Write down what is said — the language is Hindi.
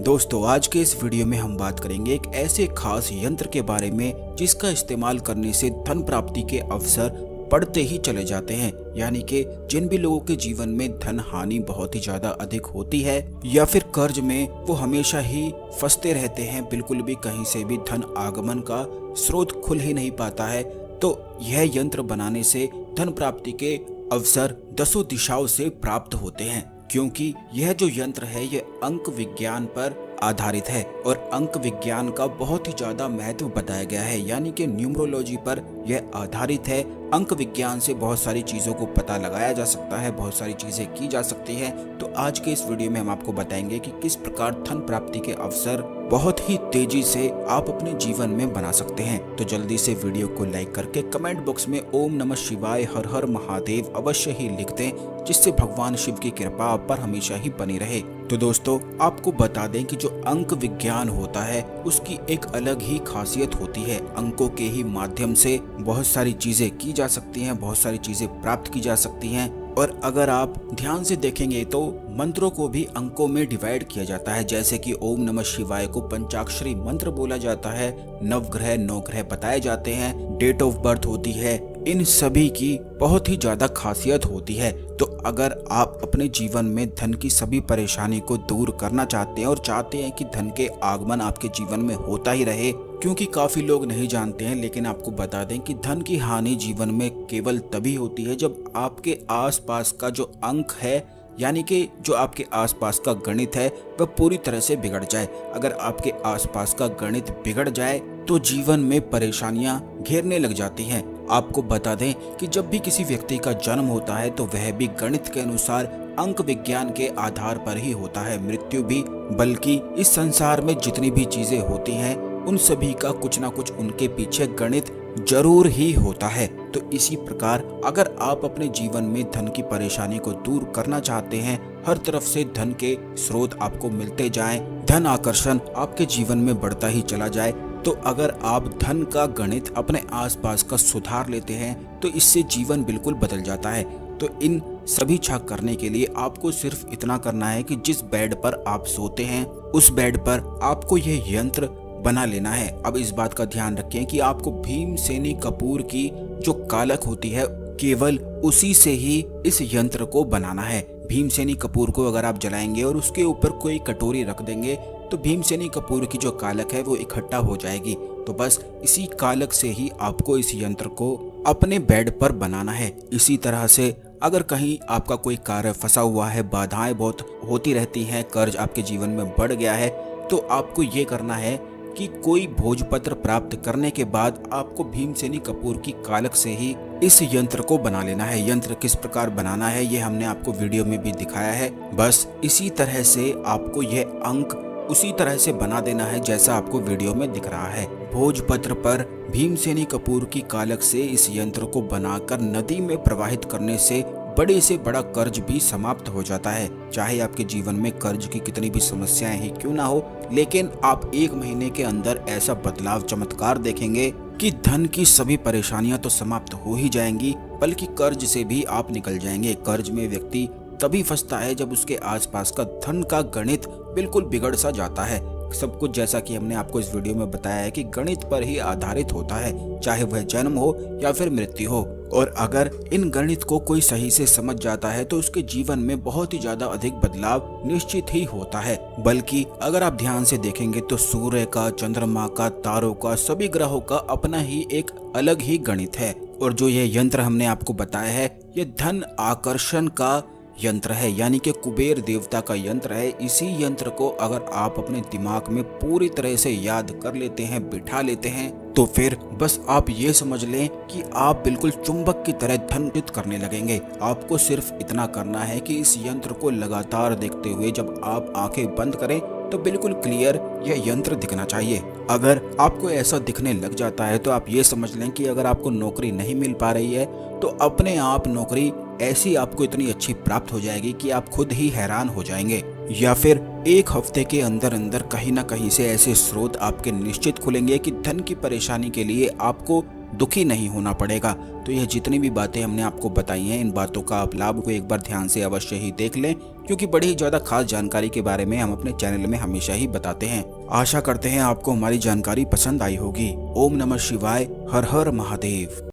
दोस्तों, आज के इस वीडियो में हम बात करेंगे एक ऐसे खास यंत्र के बारे में जिसका इस्तेमाल करने से धन प्राप्ति के अवसर बढ़ते ही चले जाते हैं। यानी कि जिन भी लोगों के जीवन में धन हानि बहुत ही ज्यादा अधिक होती है या फिर कर्ज में वो हमेशा ही फंसते रहते हैं, बिल्कुल भी कहीं से भी धन आगमन का स्रोत खुल ही नहीं पाता है, तो यह यंत्र बनाने से धन प्राप्ति के अवसर दसों दिशाओं से प्राप्त होते हैं। क्योंकि यह जो यंत्र है यह अंक विज्ञान पर आधारित है और अंक विज्ञान का बहुत ही ज्यादा महत्व बताया गया है, यानी कि न्यूमरोलॉजी पर यह आधारित है। अंक विज्ञान से बहुत सारी चीजों को पता लगाया जा सकता है, बहुत सारी चीजें की जा सकती हैं। तो आज के इस वीडियो में हम आपको बताएंगे कि किस प्रकार धन प्राप्ति के अवसर बहुत ही तेजी से आप अपने जीवन में बना सकते हैं। तो जल्दी से वीडियो को लाइक करके कमेंट बॉक्स में ओम नमः शिवाय हर हर महादेव अवश्य ही लिख दें, जिससे भगवान शिव की कृपा आप पर हमेशा ही बनी रहे। तो दोस्तों, आपको बता दें कि जो अंक विज्ञान होता है उसकी एक अलग ही खासियत होती है। अंकों के ही माध्यम से बहुत सारी चीजें की जा सकती हैं, बहुत सारी चीजें प्राप्त की जा सकती हैं। और अगर आप ध्यान से देखेंगे तो मंत्रों को भी अंकों में डिवाइड किया जाता है। जैसे कि ओम नमः शिवाय को पंचाक्षरी मंत्र बोला जाता है, नवग्रह 9 ग्रह बताए जाते हैं, डेट ऑफ बर्थ होती है, इन सभी की बहुत ही ज्यादा खासियत होती है। तो अगर आप अपने जीवन में धन की सभी परेशानी को दूर करना चाहते हैं और चाहते हैं कि धन के आगमन आपके जीवन में होता ही रहे, क्योंकि काफी लोग नहीं जानते हैं, लेकिन आपको बता दें कि धन की हानि जीवन में केवल तभी होती है जब आपके आसपास का जो अंक है, यानी कि जो आपके आसपास का गणित है वह पूरी तरह से बिगड़ जाए। अगर आपके आसपास का गणित बिगड़ जाए तो जीवन में परेशानियां घेरने लग जाती हैं। आपको बता दें कि जब भी किसी व्यक्ति का जन्म होता है तो वह भी गणित के अनुसार अंक विज्ञान के आधार पर ही होता है, मृत्यु भी। बल्कि इस संसार में जितनी भी चीजें होती हैं उन सभी का कुछ ना कुछ उनके पीछे गणित जरूर ही होता है। तो इसी प्रकार अगर आप अपने जीवन में धन की परेशानी को दूर करना चाहते हैं, हर तरफ से धन के स्रोत आपको मिलते जाएं, धन आकर्षण आपके जीवन में बढ़ता ही चला जाए, तो अगर आप धन का गणित अपने आसपास का सुधार लेते हैं तो इससे जीवन बिल्कुल बदल जाता है। तो इन सभी छक करने के लिए आपको सिर्फ इतना करना है कि जिस बेड पर आप सोते हैं उस बेड पर आपको यह यंत्र बना लेना है। अब इस बात का ध्यान रखें कि आपको भीमसेनी कपूर की जो कालक होती है केवल उसी से ही इस यंत्र को बनाना है। भीमसेनी कपूर को अगर आप जलाएंगे और उसके ऊपर कोई कटोरी रख देंगे तो भीमसेनी कपूर की जो कालक है वो इकट्ठा हो जाएगी। तो बस इसी कालक से ही आपको इस यंत्र को अपने बेड पर बनाना है। इसी तरह से अगर कहीं आपका कोई कार्य फंसा हुआ है, बाधाएं बहुत होती रहती हैं, कर्ज आपके जीवन में बढ़ गया है, तो आपको ये करना है कि कोई भोजपत्र प्राप्त करने के बाद आपको भीमसेनी कपूर की कालक से ही इस यंत्र को बना लेना है। यंत्र किस प्रकार बनाना है ये हमने आपको वीडियो में भी दिखाया है। बस इसी तरह से आपको यह अंक उसी तरह से बना देना है जैसा आपको वीडियो में दिख रहा है। भोजपत्र पर भीमसेनी कपूर की कालक से इस यंत्र को बनाकर नदी में प्रवाहित करने से बड़े से बड़ा कर्ज भी समाप्त हो जाता है। चाहे आपके जीवन में कर्ज की कितनी भी समस्याएं ही क्यों ना हो, लेकिन आप 1 महीने के अंदर ऐसा बदलाव चमत्कार देखेंगे कि धन की सभी परेशानियां तो समाप्त हो ही जाएंगी, बल्कि कर्ज से भी आप निकल जाएंगे। कर्ज में व्यक्ति तभी फंसता है जब उसके आसपास का धन का गणित बिल्कुल बिगड़ सा जाता है। सब कुछ जैसा कि हमने आपको इस वीडियो में बताया है कि गणित पर ही आधारित होता है, चाहे वह जन्म हो या फिर मृत्यु हो। और अगर इन गणित को कोई सही से समझ जाता है तो उसके जीवन में बहुत ही ज्यादा अधिक बदलाव निश्चित ही होता है। बल्कि अगर आप ध्यान से देखेंगे तो सूर्य का, चंद्रमा का, तारों का, सभी ग्रहों का अपना ही एक अलग ही गणित है। और जो ये यंत्र हमने आपको बताया है ये धन आकर्षण का यंत्र है, यानी कि कुबेर देवता का यंत्र है। इसी यंत्र को अगर आप अपने दिमाग में पूरी तरह से याद कर लेते हैं, बिठा लेते हैं, तो फिर बस आप ये समझ लें कि आप बिल्कुल चुंबक की तरह धन अर्जित करने लगेंगे। आपको सिर्फ इतना करना है कि इस यंत्र को लगातार देखते हुए जब आप आंखें बंद करें तो बिल्कुल क्लियर यह यंत्र दिखना चाहिए। अगर आपको ऐसा दिखने लग जाता है तो आप ये समझ लें कि अगर आपको नौकरी नहीं मिल पा रही है तो अपने आप नौकरी ऐसी आपको इतनी अच्छी प्राप्त हो जाएगी कि आप खुद ही हैरान हो जाएंगे। या फिर 1 हफ्ते के अंदर अंदर कहीं ना कहीं से ऐसे स्रोत आपके निश्चित खुलेंगे कि धन की परेशानी के लिए आपको दुखी नहीं होना पड़ेगा। तो यह जितनी भी बातें हमने आपको बताई हैं, इन बातों का आप लाभ को एक बार ध्यान से अवश्य ही देख लें, क्योंकि बड़ी ही ज्यादा खास जानकारी के बारे में हम अपने चैनल में हमेशा ही बताते हैं। आशा करते हैं आपको हमारी जानकारी पसंद आई होगी। ओम नमः शिवाय, हर हर महादेव।